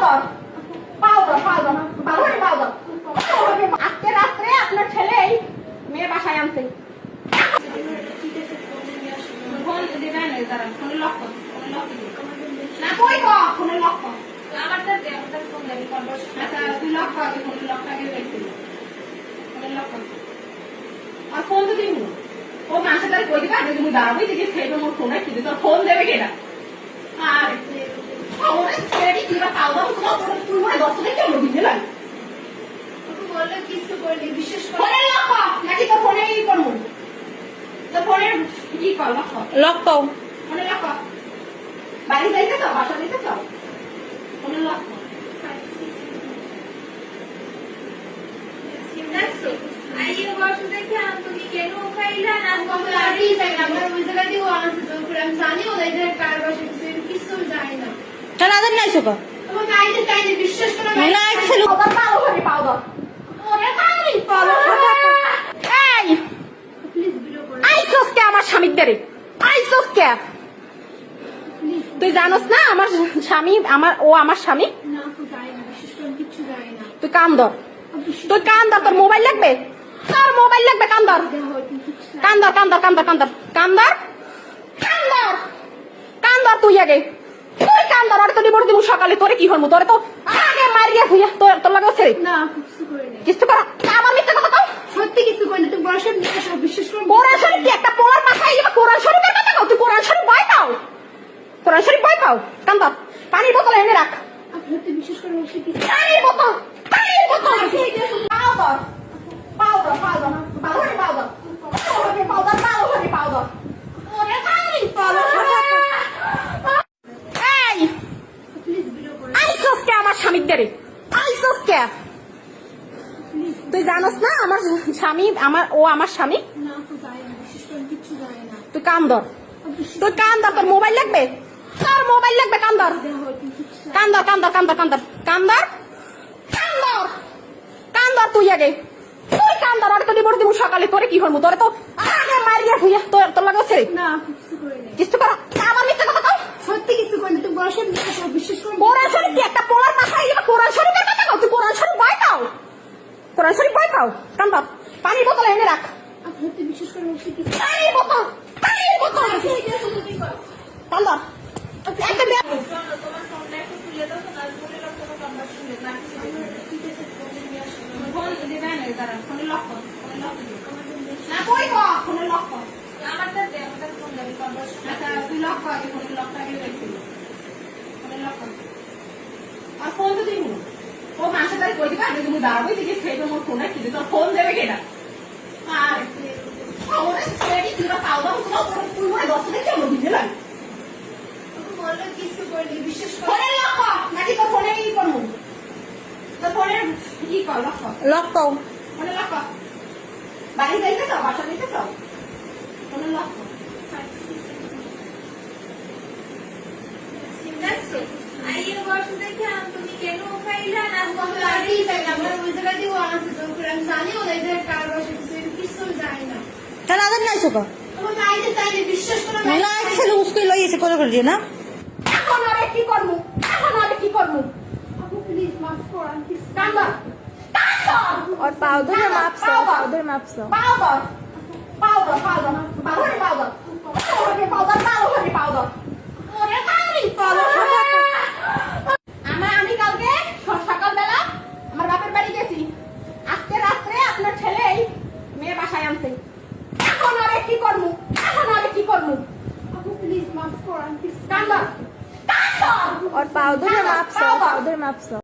Powder powder powder বালুরি powder আজকে রাত্রে আপনার ছেলে মেয়ে বাসায় আনছে। ফোন দিবেন দাঁড়ান, ফোনে লক করুন, ফোনে লক দিন না কই গো, ফোনে লক করুন আমারটা দে, আমারটা ফোন দেবি কনভার্সন। আচ্ছা তুই লক কর, ফোনে লক লাগিয়ে রেখে দে, ফোনে লক কর আর ফোন তো দিন ও মাসে তার কই দিবা তুমি দাঁড়াবই দেখি খেয়ে মোর ফোনে কি তোর ফোন দেবে কেডা আর ওরে ছেড়ি দিবা পাউডার তুই মনে দশ থেকে কেমন দিবে লাগে বললে কিছু বলি বিশেষ করে ফোনে লক কর নাকি তো ফোনে ই করব তো ফোনে ই কর লক কর ফোনে লক কর বাড়ি যাইতে তো বাসা দিতে তো ফোনে লক কর আইও বাসা দেখে তুমি কেন খাইলা না কত লাড়ি যাই আমরা ওই জায়গা দিয়ে আনছে তো আমি জানি ওদের কার বাসা কিছু জানি না চল আদার নাই সুকা তোমার কাইতে চাইতে বিশ্বাস করো না একটু পাউডার পাও হরি পাউডার ওরে কারি পাউডার এই প্লিজ ভিডিও করো আইছস কে আমার স্বামীর দ্বারে আইছস কে তুই জানোস না আমার স্বামী ও আমার স্বামী না তো জানি না, বিশেষ করে কিছু জানি না। তুই কান ধর তোর মোবাইল লাগবে তোর মোবাইল লাগবে কান ধর কান ধর কান ধর কান ধর কান ধর কান ধর কান ধর কান ধর তুই আগে তুই কান ধর আর তো ডিভোর্স দিব সকালে তোরে কি হলমু তোরে তো আগে মারিয়া হইয়া তোর লাগে ছেড়ে না কিছু করে না, কিছু কর আমার মিথ্যা কথা কও সত্যি কিছু করে না। তুমি বড় সাহেব নিয়ে আসো, বিশ্বাস করো। কোরআন শরীফ কি একটা পোলার মাথায় যাবে কোরআন শরীফের কথা কও তুই কোরআন শরীফ বই পাও কোরআন শরীফ বই পাও কান ধর পানির বোতল এনে রাখ আপনি সত্যি বিশ্বাস করে বলছি কি পানির বোতল পাউডার পাউডার পাউডার বালুরি পাউডার বালুরি পাউডার বালুরি পাউডার ওরে কারি পাউডার এই প্লিজ ভিডিও করো। আইছস কে আমার স্বামীর দ্বারে আইছস কে তুই জানোস না আমার স্বামী ও আমার স্বামী না তো জানি না, বিশেষ করে কিছু জানি না। তুই কান ধর তোর মোবাইল লাগবে তোর মোবাইল লাগবে কান ধর কান ধর কান ধর কান ধর কান ধর কান ধর কান ধর কান ধর তুই আগে তুই কান ধর আর তো ডিভোর্স দিব সকালে তোরে কি হলমু তোরে তো আগে মারিয়া হইয়া তোর লাগে ছেড়ে না কিছু করে না, কিছু কর আমার মিথ্যা কথা কও সত্যি কিছু করে না। তুমি বড় সাহেব নিয়ে আসো, বিশ্বাস করো। কোরআন শরীফ কি একটা পোলার মাথায় যাবে কোরআন শরীফের কথা কও তুই কোরআন শরীফ বই পাও কোরআন শরীফ বই পাও কান ধর পানির বোতল এনে রাখ আপনি সত্যি বিশ্বাস করে বলছি কি পানির বোতল কান ধর একটা দে তোমার ফোনটা একটু খুলে দাও, না বলে দাও কোনো কনভার্সন নেই না কিছু ফোন দিবেন দাঁড়ান ফোনে লক করুন ফোনে লক দিন না কই গো ফোনে লক কর আমারটা দে, আমারটা ফোন দেবি কনভার্সন। আচ্ছা তুই লক কর ফোনে লক লাগিয়ে রেখে দে ফোনে লক কর আর ফোন তো দিন ও মাসে তার কই দিবা তুমি দাঁড়াবই দেখি খেয়ে মোর ফোনে কি তোর ফোন দেবে কেডা আর ওরে ছেড়ি দিবা পাউডার তুই মনে দশ থেকে কেমন দিবে লাগে বললে কিছু করে না, বিশ্বাস করো। ফোনে লক কর নাকি তোর ফোনে ই করবো তোর ফোনে ই কর লক কর লক কও ফোনে লক কর বাড়ি যাইতে চাও বাসা দিতে চাও ফোনে লক কর আইও বাসা দেখে তুমি কেন খাইলা না কত লাড়ি যাই আমরা ওই জায়গা দিয়ে আনছে তো আমি জানি ওদের কার বাসা কিছু জানি না। চল আদার নাই সুকা তোমার কাইতে চাইতে বিশ্বাস করো। না একটু উস্কই লইছে করে করে দিয়ে না এখন আরে কি করবো আপু প্লিজ মাফ করো, আমি কিছু কান্দা और पाउडर में माप सो पाउडर पाउडर पाउडर बालुरी पाउडर बालुरी पाउडर बालुरी पाउडर ওরে কারি পাউডার আমি কালকে সকালবেলা আমার বাপের বাড়ি গেছি আজকে রাত্রে আপনার ছেলে মেয়ে বাসায় আনছে এখন আরে কি করবো আপু প্লিজ মাফ করো, আমি কিছু কান্দা और पाउडर में माप सो